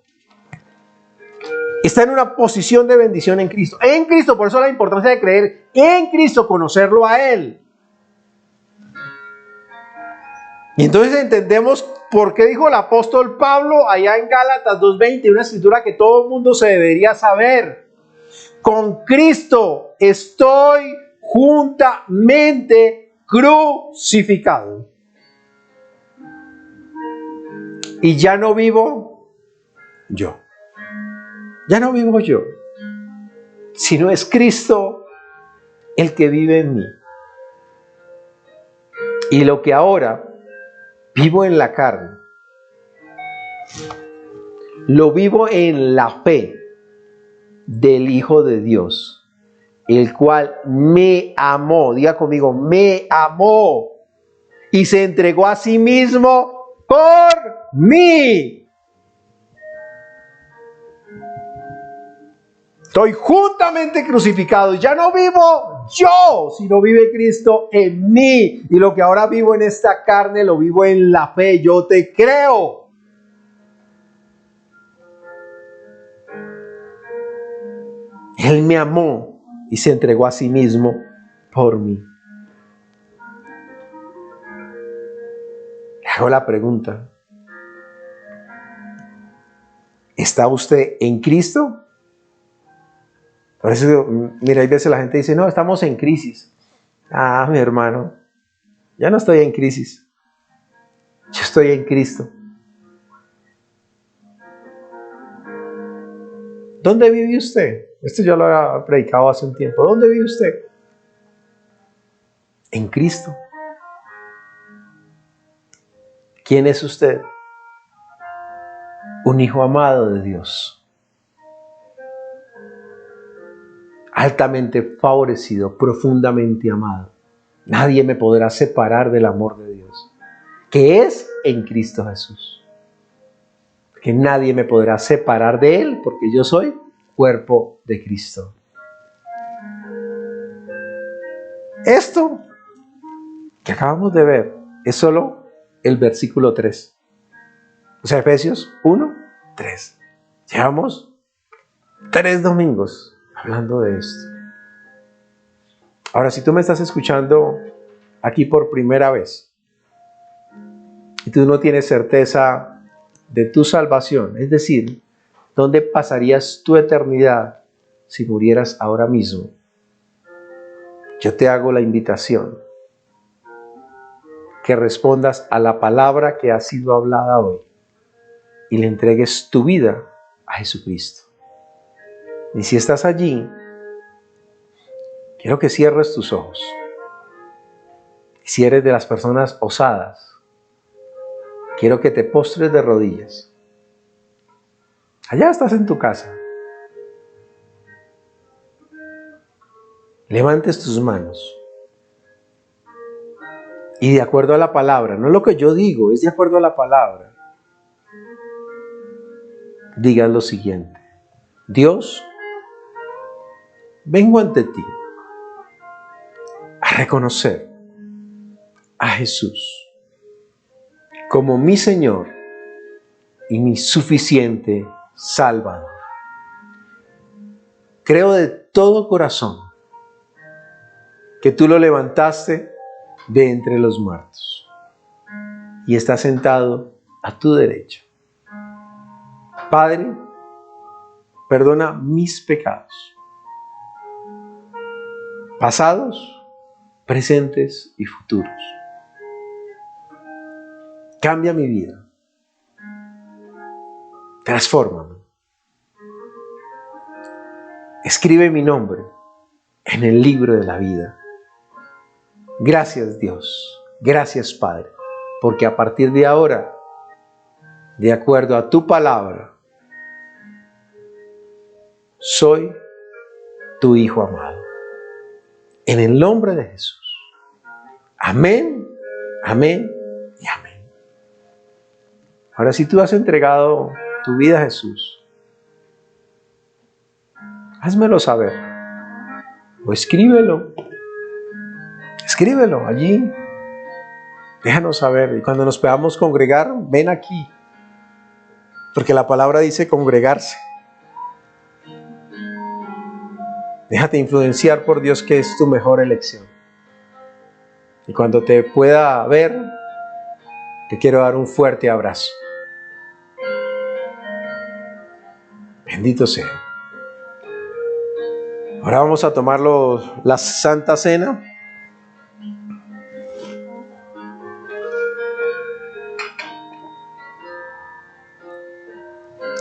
está en una posición de bendición en Cristo. En Cristo, por eso la importancia de creer en Cristo, conocerlo a Él. Y entonces entendemos por qué dijo el apóstol Pablo allá en Gálatas 2:20, una escritura que todo el mundo se debería saber. Con Cristo estoy juntamente crucificado. Y ya no vivo yo. Ya no vivo yo, sino es Cristo el que vive en mí. Y lo que ahora vivo en la carne, lo vivo en la fe del Hijo de Dios, el cual me amó, diga conmigo, me amó y se entregó a sí mismo por mí. Estoy juntamente crucificado. Ya no vivo yo, sino vive Cristo en mí. Y lo que ahora vivo en esta carne, lo vivo en la fe. Yo te creo. Él me amó y se entregó a sí mismo por mí. Le hago la pregunta. ¿Está usted en Cristo? Por eso, mira, hay veces la gente dice, no, estamos en crisis. Ah, mi hermano, ya no estoy en crisis. Yo estoy en Cristo. ¿Dónde vive usted? Esto yo lo había predicado hace un tiempo. ¿Dónde vive usted? En Cristo. ¿Quién es usted? Un hijo amado de Dios. Altamente favorecido, profundamente amado. Nadie me podrá separar del amor de Dios, que es en Cristo Jesús. Que nadie me podrá separar de Él, porque yo soy cuerpo de Cristo. Esto que acabamos de ver es solo el versículo 3. O sea, Efesios 1, 3. Llevamos 3 domingos hablando de esto. Ahora, si tú me estás escuchando aquí por primera vez y tú no tienes certeza de tu salvación, es decir, ¿dónde pasarías tu eternidad si murieras ahora mismo? Yo te hago la invitación que respondas a la palabra que ha sido hablada hoy y le entregues tu vida a Jesucristo. Y si estás allí, quiero que cierres tus ojos. Si eres de las personas osadas, quiero que te postres de rodillas. Allá estás en tu casa. Levantes tus manos. Y de acuerdo a la palabra, no es lo que yo digo, es de acuerdo a la palabra. Digas lo siguiente: Dios, vengo ante ti a reconocer a Jesús como mi Señor y mi suficiente Salvador. Creo de todo corazón que tú lo levantaste de entre los muertos y está sentado a tu derecha. Padre, perdona mis pecados, pasados, presentes y futuros. Cambia mi vida. Transfórmame. Escribe mi nombre en el libro de la vida. Gracias, Dios. Gracias, Padre, porque a partir de ahora, de acuerdo a tu palabra, soy tu hijo amado. En el nombre de Jesús. Amén, amén y amén. Ahora, si tú has entregado tu vida a Jesús, házmelo saber. O escríbelo allí. Déjanos saber. Y cuando nos podamos congregar, ven aquí. Porque la palabra dice congregarse. Déjate influenciar por Dios, que es tu mejor elección. Y cuando te pueda ver, te quiero dar un fuerte abrazo. Bendito sea. Ahora vamos a tomar la Santa Cena.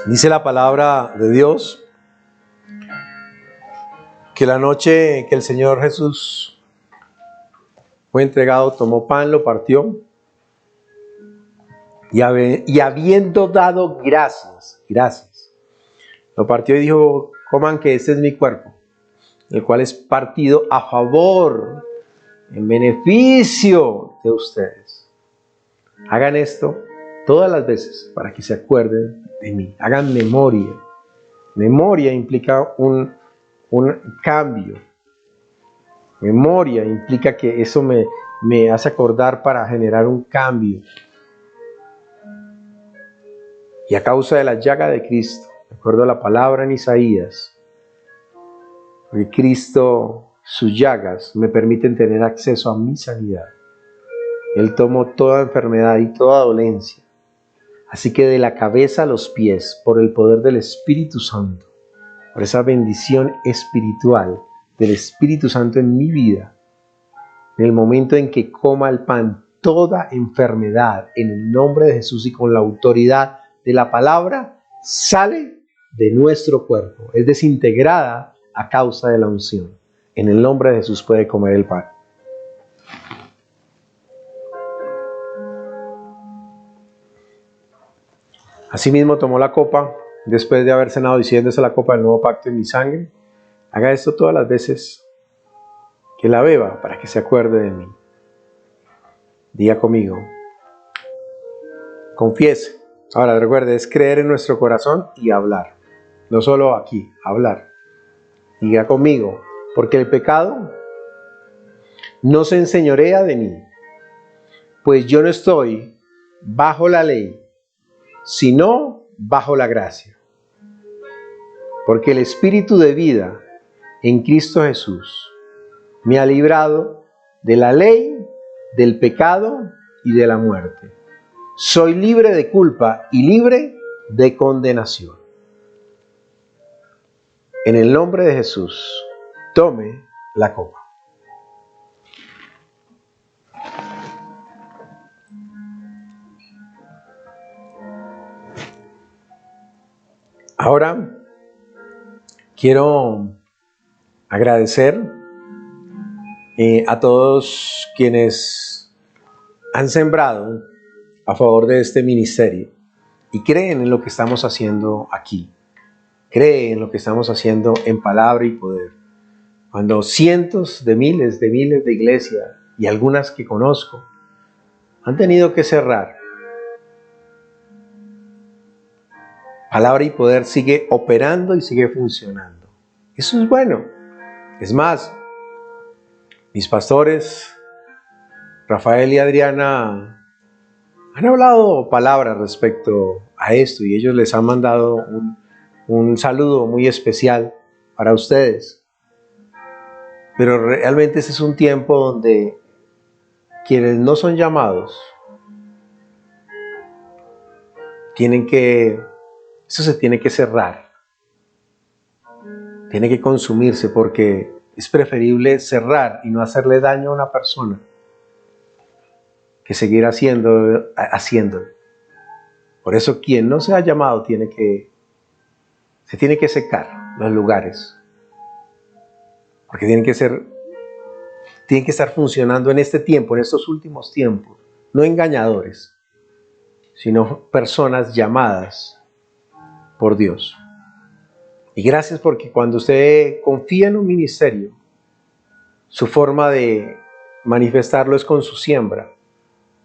Dice la palabra de Dios que la noche que el Señor Jesús fue entregado, tomó pan, lo partió y habiendo dado gracias, lo partió y dijo: coman, que este es mi cuerpo, el cual es partido a favor, en beneficio de ustedes. Hagan esto todas las veces para que se acuerden de mí. Hagan memoria. Memoria implica un cambio. Memoria implica que eso me hace acordar para generar un cambio. Y a causa de la llaga de Cristo, de acuerdo a la palabra en Isaías, porque Cristo, sus llagas me permiten tener acceso a mi sanidad. Él tomó toda enfermedad y toda dolencia. Así que de la cabeza a los pies, por el poder del Espíritu Santo, por esa bendición espiritual del Espíritu Santo en mi vida, en el momento en que coma el pan, toda enfermedad en el nombre de Jesús y con la autoridad de la palabra sale de nuestro cuerpo, es desintegrada a causa de la unción. En el nombre de Jesús puede comer el pan. Asimismo tomó la copa, después de haber cenado, diciendo: esta es la copa del nuevo pacto en mi sangre. Haga esto todas las veces que la beba, para que se acuerde de mí. Diga conmigo: confiese. Ahora recuerde, es creer en nuestro corazón y hablar. No solo aquí, hablar. Diga conmigo: porque el pecado no se enseñorea de mí, pues yo no estoy bajo la ley, sino bajo la gracia. Porque el Espíritu de vida en Cristo Jesús me ha librado de la ley, del pecado y de la muerte. Soy libre de culpa y libre de condenación. En el nombre de Jesús, tome la copa. Ahora quiero agradecer a todos quienes han sembrado a favor de este ministerio y creen en lo que estamos haciendo aquí. Creen en lo que estamos haciendo en palabra y poder. Cuando cientos de miles de iglesias, y algunas que conozco, han tenido que cerrar, Palabra y Poder sigue operando y sigue funcionando. Eso es bueno. Es más, mis pastores, Rafael y Adriana, han hablado palabras respecto a esto y ellos les han mandado un saludo muy especial para ustedes. Pero realmente ese es un tiempo donde quienes no son llamados eso se tiene que cerrar, tiene que consumirse, porque es preferible cerrar y no hacerle daño a una persona que seguir haciéndolo. Por eso quien no se ha llamado se tiene que secar los lugares, porque tienen que estar funcionando en este tiempo, en estos últimos tiempos, no engañadores, sino personas llamadas por Dios. Y gracias, porque cuando usted confía en un ministerio, su forma de manifestarlo es con su siembra,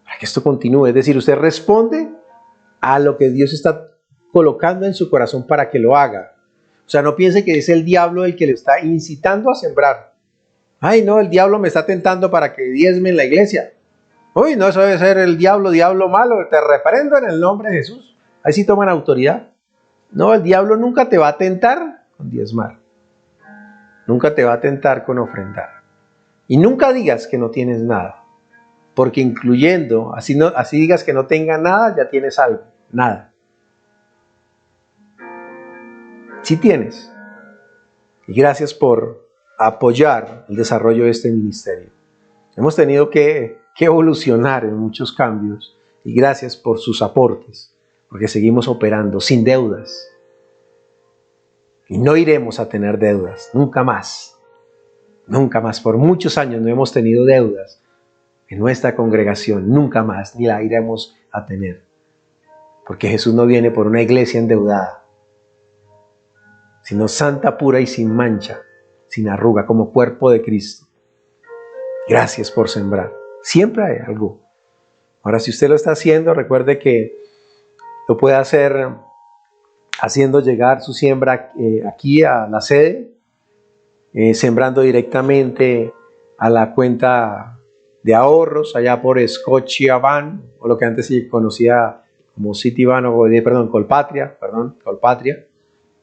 para que esto continúe. Es decir, usted responde a lo que Dios está colocando en su corazón para que lo haga. O sea, no piense que es el diablo el que le está incitando a sembrar. Ay, no, el diablo me está tentando para que diezme en la iglesia. Uy, no, eso debe ser el diablo, diablo malo, te reprendo en el nombre de Jesús. Ahí sí toman autoridad. No, el diablo nunca te va a tentar con diezmar. Nunca te va a tentar con ofrendar. Y nunca digas que no tienes nada. Porque incluyendo, así digas que no tenga nada, ya tienes algo. Nada. Sí tienes. Y gracias por apoyar el desarrollo de este ministerio. Hemos tenido que evolucionar en muchos cambios. Y gracias por sus aportes. Porque seguimos operando sin deudas. Y no iremos a tener deudas. Nunca más. Nunca más. Por muchos años no hemos tenido deudas en nuestra congregación. Nunca más. Ni la iremos a tener. Porque Jesús no viene por una iglesia endeudada, sino santa, pura y sin mancha, sin arruga, como cuerpo de Cristo. Gracias por sembrar. Siempre hay algo. Ahora, si usted lo está haciendo, recuerde que lo puede hacer haciendo llegar su siembra aquí a la sede, sembrando directamente a la cuenta de ahorros, allá por Scotiabank, o lo que antes se conocía como Citibank, Colpatria,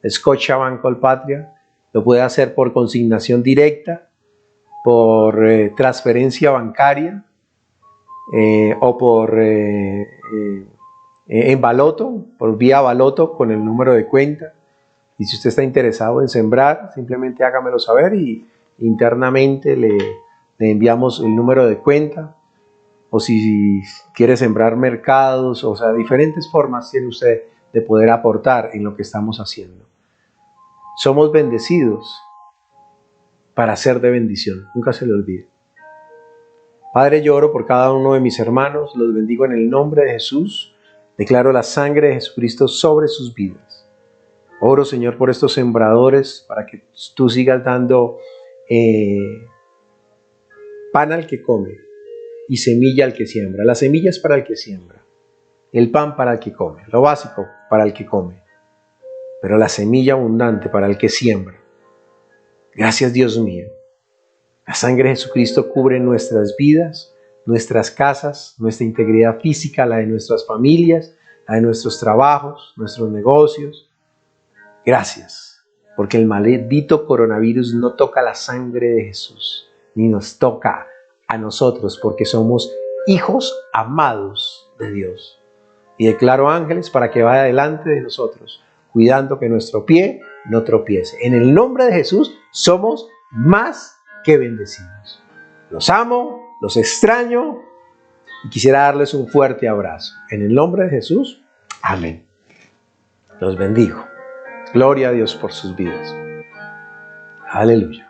Scotiabank Colpatria. Lo puede hacer por consignación directa, por transferencia bancaria o por en baloto, por vía baloto con el número de cuenta. Y si usted está interesado en sembrar, simplemente hágamelo saber y internamente le enviamos el número de cuenta. O si quiere sembrar mercados, o sea, diferentes formas tiene usted de poder aportar en lo que estamos haciendo. Somos bendecidos para ser de bendición, nunca se le olvide. Padre, yo oro por cada uno de mis hermanos, los bendigo en el nombre de Jesús, declaro la sangre de Jesucristo sobre sus vidas. Oro, Señor, por estos sembradores, para que tú sigas dando pan al que come y semilla al que siembra. La semilla es para el que siembra, el pan para el que come, lo básico para el que come, pero la semilla abundante para el que siembra. Gracias, Dios mío. La sangre de Jesucristo cubre nuestras vidas, nuestras casas, nuestra integridad física, la de nuestras familias, la de nuestros trabajos, nuestros negocios. Gracias, porque el maldito coronavirus no toca la sangre de Jesús, ni nos toca a nosotros, porque somos hijos amados de Dios. Y declaro ángeles para que vaya delante de nosotros, cuidando que nuestro pie no tropiece. En el nombre de Jesús somos más que bendecidos. Los amo, los extraño y quisiera darles un fuerte abrazo. En el nombre de Jesús, amén. Los bendigo. Gloria a Dios por sus vidas. Aleluya.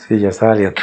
Sí, ya está listo.